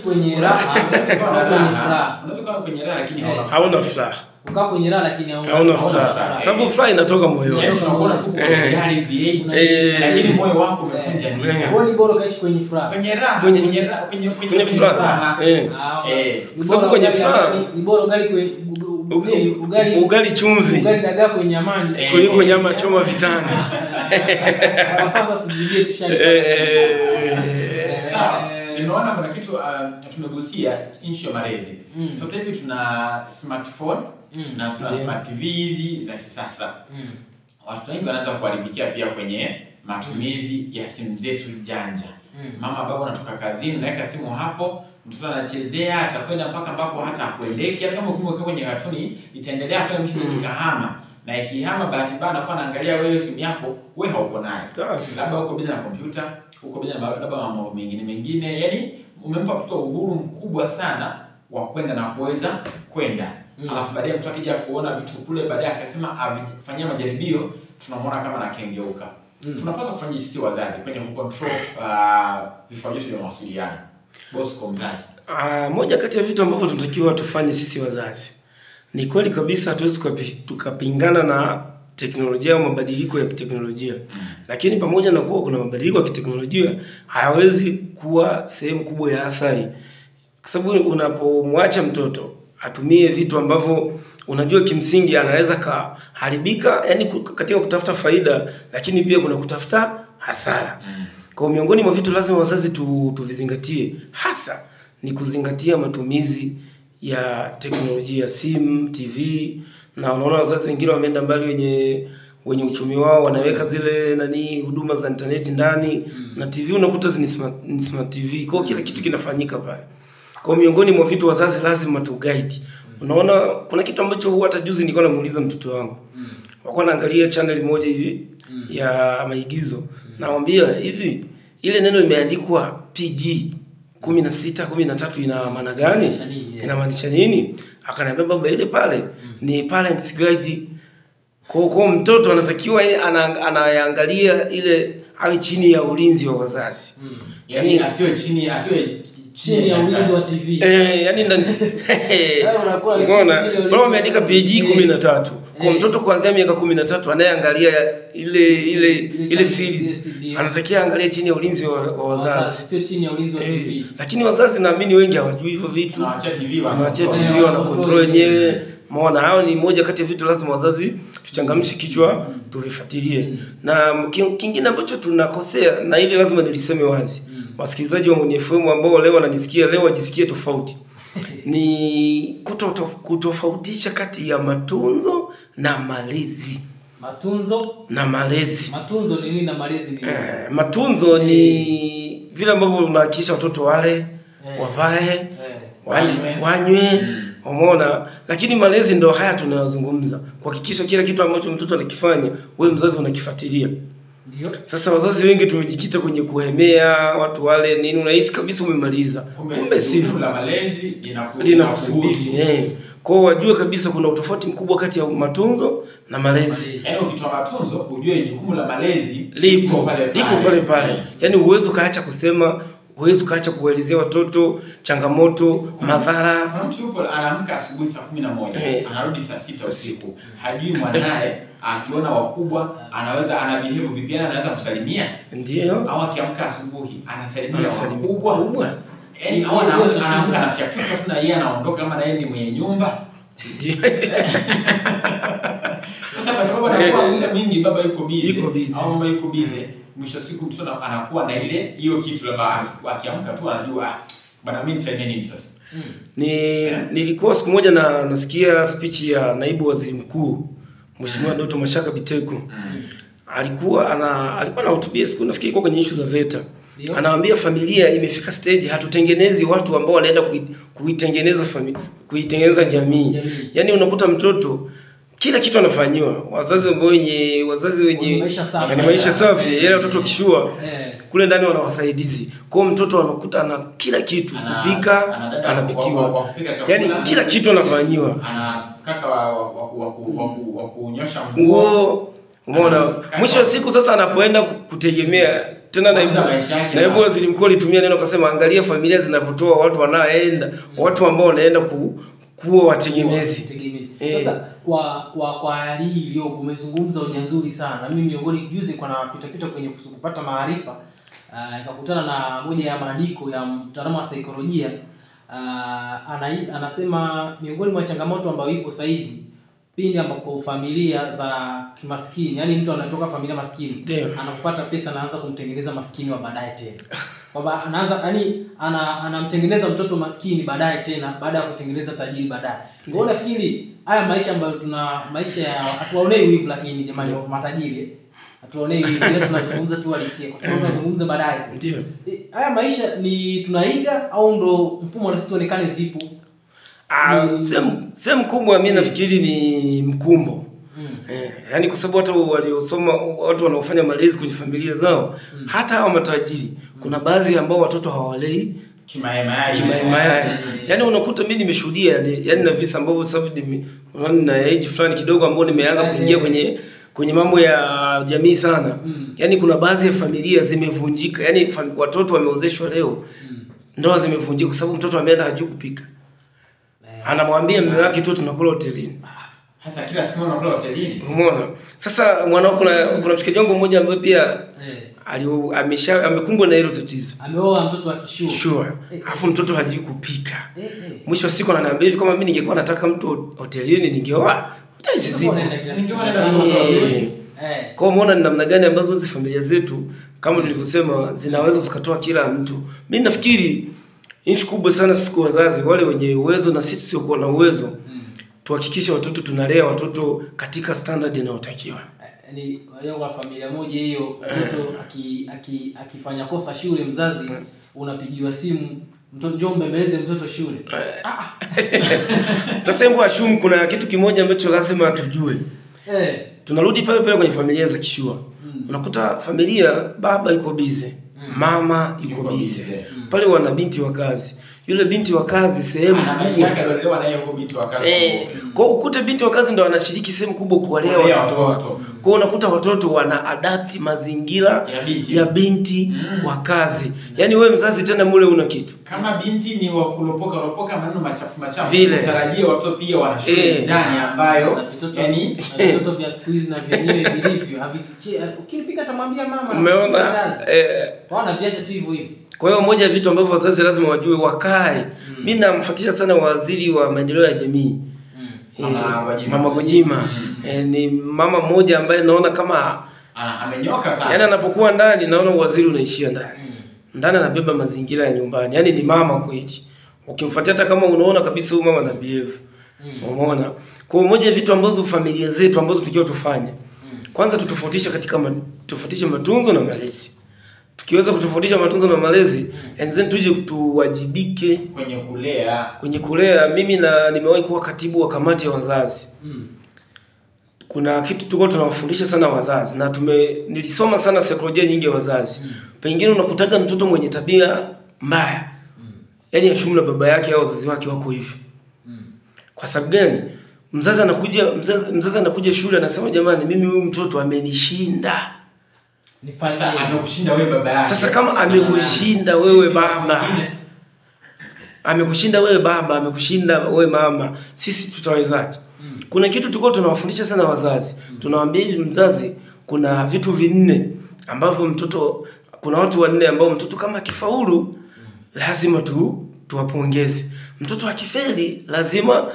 kwenye raha, unaweza kwenye raha lakini hauna furaha. Ukaa kwenye raha lakini hauna furaha. Sababu furaha inatoka moyoni. Tunakuona tu kwa gari V8 lakini moyo wako umekunja nita. Kwa ni bora kaishi kwenye furaha. Kwenye raha, kwenye furaha. Sababu kwenye furaha ni bora ugali chumvi. Ugali dagaa kwenye amani kuliko nyama choma vitani. Sasa sijibie tushali. Sawa. Nimeona kuna kitu tumegusia issue ya malezi. Sasa hivi tuna smartphone na tuna smart TV hizi za kisasa. Watu wengi wanaanza kuharibikia pia kwenye matumizi ya simu zetu janja. Mama baba anatoka kazini, naweka simu hapo, mtoto anachezea, atakwenda mpaka ambako hata akueleki. Hata kama ukimweka kwenye katuni, itaendelea kwa mwisho ikahama. Na ikihama bahati mbaya anakuwa anaangalia wewe simu yako, wewe hauko nayo. Labda uko busy na kompyuta, uko busy na labda mambo mengine. Yaani umempa mtoto uhuru mkubwa sana wa kwenda na kuweza kwenda. Alafu baadaye mtu akija kuona vitu kule baadaye akasema avifanyia majaribio, tunamwona kama anakengeuka. Tunapaswa kufanya sisi wazazi kwenye control vifaa vyetu vya mawasiliano. Boss kwa mzazi. Moja kati ya vitu ambavyo tunatakiwa tufanye sisi wazazi. Ni kweli kabisa hatuwezi tukapingana na teknolojia au mabadiliko ya kiteknolojia. Lakini pamoja na kuwa kuna mabadiliko ya kiteknolojia, hayawezi kuwa sehemu kubwa ya athari. Kwa sababu unapomwacha mtoto atumie vitu ambavyo unajua kimsingi anaweza kuharibika, yani katika kutafuta faida, lakini pia kuna kutafuta hasara. Kwa miongoni mwa vitu lazima wazazi tuvizingatie, hasa ni kuzingatia matumizi ya teknolojia, simu, TV. Na unaona wazazi wengine wameenda mbali wenye uchumi wao wanaweka zile huduma za internet ndani na TV unakuta ni smart TV. Kwa kila kitu kinafanyika pale. Kwa miongoni mwa vitu wazazi lazima tu guide. Unaona kuna kitu ambacho hata juzi nilikuwa namuuliza mtoto wangu. Walikuwa naangalia channel moja hivi ya maigizo. Naambia hivi ile neno imeandikwa PG 16 13 ina maana gani? Inamaanisha nini? Akaniambia baba ile pale ni parents guide. Kwa mtoto anatakiwa anaangalia ile awe chini ya ulinzi wa wazazi. Yaani asiwe chini ya ulinzi wa TV. Yaani unaona bado ameandika PG 13. Kwa mtoto kuanzia miaka 13 anayeangalia ile series anatakiwa angalie chini ya ulinzi wa wazazi, sio chini ya ulinzi wa TV. Lakini wazazi naamini wengi hawajui hivyo vitu. Tunaacha TV wana control wenyewe. Maana hao ni moja kati ya vitu lazima wazazi tuchangamshe kichwa tuvifuatilie. Na kingine ambacho tunakosea na ile lazima niliseme wazi. Wasikilizaji wa Mwenye FM ambao leo wananisikia leo wajisikie tofauti. Ni kutofautisha kati ya matunzo na malezi. Matunzo na malezi. Matunzo ni nini na malezi ni nini? Matunzo ni vile ambavyo unahakikisha watoto wale, wavae, wanywe, umeona? Lakini malezi ndio haya tunayozungumza. Kuhakikisha kila kitu ambacho mtoto anakifanya, wewe mzazi unakifuatilia. Ndio. Sasa wazazi wengi tumejikita kwenye kuhemea watu wale nini, unahisi kabisa umemaliza. Kumbe sivyo. La malezi linakusubiri. Kwa wajue kabisa kuna utofauti mkubwa kati ya matunzo na malezi. Yaani ukitoa matunzo ujue jukumu la malezi liko pale. Yaani uwezo kaacha kusema, uwezo kaacha kuelezea watoto changamoto, madhara. Mtu yupo anaamka asubuhi saa 11, anarudi saa 6 usiku. Hajui mwanae akiona wakubwa ana behave vipi, anaweza kusalimia. Ndio. Au akiamka asubuhi anasalimia wakubwa. Yaani anaamka anafikia tu na yeye anaondoka kama na yeye ni mwenye nyumba. Sasa kwa sababu anakuwa muda mwingi baba yuko busy au mama yuko busy, mwisho siku mtoto anakuwa na hiyo kitu labda akiamka tu anajua bana mimi nisaidie nini sasa. Nilikuwa siku moja nasikia speech ya naibu waziri mkuu Mheshimiwa Dr. Mashaka Biteko. Alikuwa anahutubia siku nafikiri kwa kwenye issue za VETA. Anawaambia familia imefika stage hatutengenezi watu ambao wanaenda kuitengeneza jamii. Yaani unakuta mtoto kila kitu anafanyiwa. Wazazi wenye maisha safi, yale watoto kishua kule ndani wana wasaidizi. Kwa mtoto anakuta ana kila kitu, kupika, anapikiwa. Yaani kila kitu anafanyiwa. Ana kaka wa kunyosha nguo. Umeona? Mwisho wa siku sasa anapoenda kutegemea tena naibu waziri mkuu alitumia neno akasema angalia familia zinavyotoa watu wanaoenda, watu ambao wanaenda kuwa wategemezi. Sasa kwa hali hii leo umezungumza hoja nzuri sana. Mimi miongoni juzi kwa napita kwenye kupata maarifa nikakutana na moja ya maandiko ya mtaalamu wa saikolojia anasema miongoni mwa changamoto ambayo ipo saa hizi pindi ambapo familia za kimaskini, yani mtu anatoka familia maskini anapopata pesa anaanza kumtengeneza maskini wa baadaye tena. Kwamba anaanza anamtengeneza mtoto maskini baadaye tena baada ya kutengeneza tajiri baadaye. Kwa hiyo nafikiri haya maisha ambayo tuna maisha ya hatuwaonei hivi, lakini jamani matajiri hatuwaonei hivi, tunazungumza tu halisia kwa sababu tunazungumza baadaye. Ndio. Haya maisha ni tunaiga au ndo mfumo na sisi tuonekane zipo? Sehemu kubwa mimi nafikiri ni mkumbo. Yaani kwa sababu watu waliosoma, watu wanaofanya malezi kwenye familia zao, hata hao matajiri, kuna baadhi ambao watoto hawalei kimayai. Yaani unakuta mimi nimeshuhudia yani na visa ambavyo sababu na age fulani kidogo ambao nimeanza kuingia kwenye mambo ya jamii sana. Yaani kuna baadhi ya familia zimevunjika. Yaani watoto wameozeshwa leo, ndoa zimevunjika kwa sababu mtoto ameenda hajui kupika. Anamwambia mume wake tu tunakula hotelini. Sasa kila siku unakula hotelini. Umeona? Sasa mwanao kuna mshikaji wangu mmoja ambaye pia amekumbwa na hilo tatizo. Ameoa mtoto akishua. Sure. Alafu mtoto hajui kupika. Mwisho wa siku ananiambia hivi kama mimi ningekuwa nataka mtu hotelini ningeoa hoteli zizipo. Kwa umeona ni namna gani ambazo hizo familia zetu kama tulivyosema zinaweza zikatoa kila mtu. Mimi nafikiri nchi kubwa sana siku wazazi wale wenye uwezo na sisi sio kuwa na uwezo tuhakikishe watoto tunalea watoto katika standard inayotakiwa. Yaani kwa familia moja hiyo mtoto akifanya kosa shule mzazi unapigiwa simu mtoto njoo mbembeleze mtoto shule. Tasema ashumu kuna kitu kimoja ambacho lazima tujue. Tunarudi pale pale kwenye familia za kishua. Unakuta familia baba yuko busy, mama yuko busy. Pale wana binti wa kazi. Yule binti wa kazi sehemu ana maisha yake ndio anayo binti wa kazi. Kwa ukute binti wa kazi ndio anashiriki sehemu kubwa kuwalea watoto. Kwa unakuta watoto wana adapt mazingira ya binti wa kazi. Yaani wewe mzazi tena mule una kitu. Kama binti ni wa kuropoka maneno machafu. Tarajia watoto pia wana shule ndani ambayo yani watoto vya siku hizi na vyenyewe vilivyo ukipika tamwambia mama. Umeona wana viacha tu hivyo hivyo. Kwa hiyo moja ya vitu ambavyo wazazi lazima wajue wakae. Mimi namfuatia sana waziri wa maendeleo ya jamii. Mama Gwajima. Ni mama mmoja ambaye naona kama amenyoka sana. Yaani anapokuwa ndani naona waziri unaishia ndani. Ndani anabeba mazingira ya nyumbani. Yaani ni mama kweli. Ukimfuatia hata kama unaona kabisa huyu mama na behave. Umeona? Kwa moja ya vitu ambazo familia zetu ambazo tukiwa tufanye. Kwanza tofautishe matunzo na malezi. Tukiweza kutofautisha matunzo na malezi, and then tuje tuwajibike kwenye kulea. Mimi nimewahi kuwa katibu wa kamati ya wazazi. Kuna kitu tulikuwa tunawafundisha sana wazazi na nilisoma sana saikolojia nyingi ya wazazi. Pengine unakutaga mtoto mwenye tabia mbaya. Yaani ashumla baba yake au wazazi wake wako hivi. Kwa sababu gani? Mzazi anakuja shule anasema jamani mimi huyu mtoto amenishinda. Sasa amekushinda wewe baba yake. Sasa kama amekushinda wewe baba, amekushinda wewe mama, sisi tutawezaje? Kuna kitu tulikuwa tunawafundisha sana wazazi. Tunawaambia hivi mzazi, kuna vitu vinne ambavyo kuna watu wanne ambao mtoto kama akifaulu lazima tuwapongeze. Mtoto akifeli lazima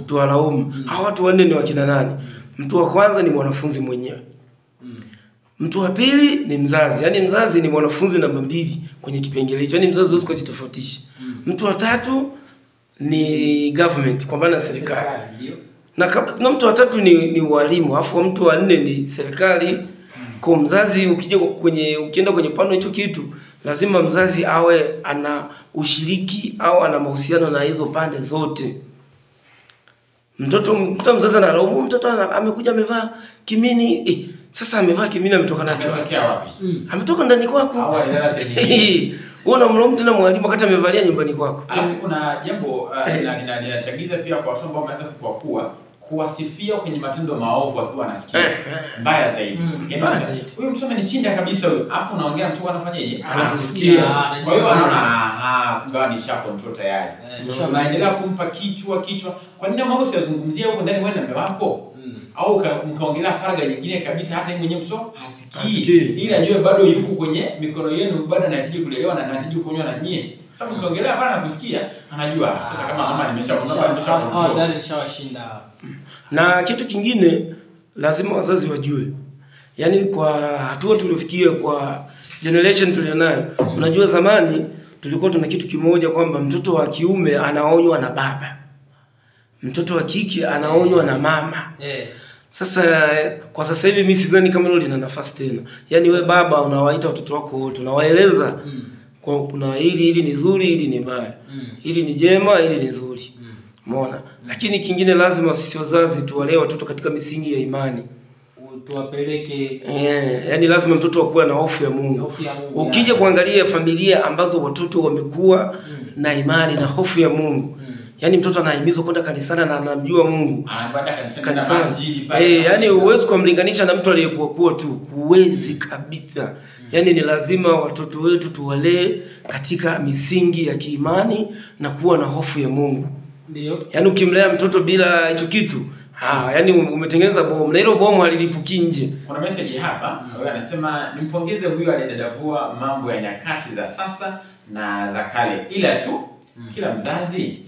tuwalaumu. Hao watu wanne ni wakina nani? Mtu wa kwanza ni mwanafunzi mwenyewe. Mtu wa pili ni mzazi. Yaani mzazi ni mwanafunzi namba 2 kwenye kipengele hicho. Yaani mzazi huwezi kujitofautisha. Mtu wa tatu ni government, kwa maana serikali. Na mtu wa tatu ni walimu. Alafu mtu wa 4 ni serikali. Kwa mzazi ukienda kwenye pano hicho kitu, lazima mzazi awe ana ushiriki au ana mahusiano na hizo pande zote. Mzazi analaumu mtoto amekuja amevaa kimini. Sasa amevaa kimini ametoka nacho. Ametokea wapi? Ametoka ndani kwako. Au alienda sehemu. Wewe unamlaumu tena mwalimu wakati amevalia nyumbani kwako. Alafu kuna jambo linachagiza pia kwa watu ambao wameanza kukua kuwasifia kwenye matendo maovu akiwa anasikia mbaya zaidi. Huyu mtu amenishinda kabisa huyu. Alafu unaongea mtu anafanyaje? Anasikia. Kwa hiyo anaona kumbe nisha control tayari. Unaendelea kumpa kichwa. Kwa nini mambo siyazungumzia huko ndani wewe na mume wako? Au mkaongelea faragha nyingine kabisa hata yeye mwenyewe mtoto hasikii. Ili ajue bado yuko kwenye mikono yenu, bado anahitaji kulelewa na anahitaji kunywa na nyie. Sasa mkaongelea hapana kusikia, anajua sasa kama mama nimeshacontrol tayari nishawashinda. Na kitu kingine lazima wazazi wajue. Yaani kwa hatua tuliofikia, kwa generation tulionayo, unajua zamani tulikuwa tuna kitu kimoja kwamba mtoto wa kiume anaonywa na baba, mtoto wa kike anaonywa na mama. Sasa kwa sasa hivi mimi sidhani kama hilo lina nafasi tena. Yaani we baba unawaita watoto wako wote, unawaeleza kwa kuna hili ni zuri, hili ni baya, hili ni jema, hili ni zuri. Umeona? Lakini kingine lazima sisi wazazi tuwalee watoto katika misingi ya imani. Tuwapeleke yaani lazima mtoto akuwe na hofu ya Mungu. Ukija kuangalia familia ambazo watoto wamekuwa na imani na hofu ya Mungu, yaani mtoto anahimizwa kwenda kanisani na anamjua Mungu. Anakwenda kanisani na masjidi pale. Yaani huwezi kumlinganisha na mtu aliyekuwa tu, huwezi kabisa. Yaani ni lazima watoto wetu tuwalee katika misingi ya kiimani na kuwa na hofu ya Mungu. Ndio. Yaani ukimlea mtoto bila hicho kitu, yaani umetengeneza bomu na hilo bomu halilipuki nje. Kuna message hapa, wewe anasema nimpongeze huyu aliyedadavua mambo ya nyakati za sasa na za kale. Ila tu kila mzazi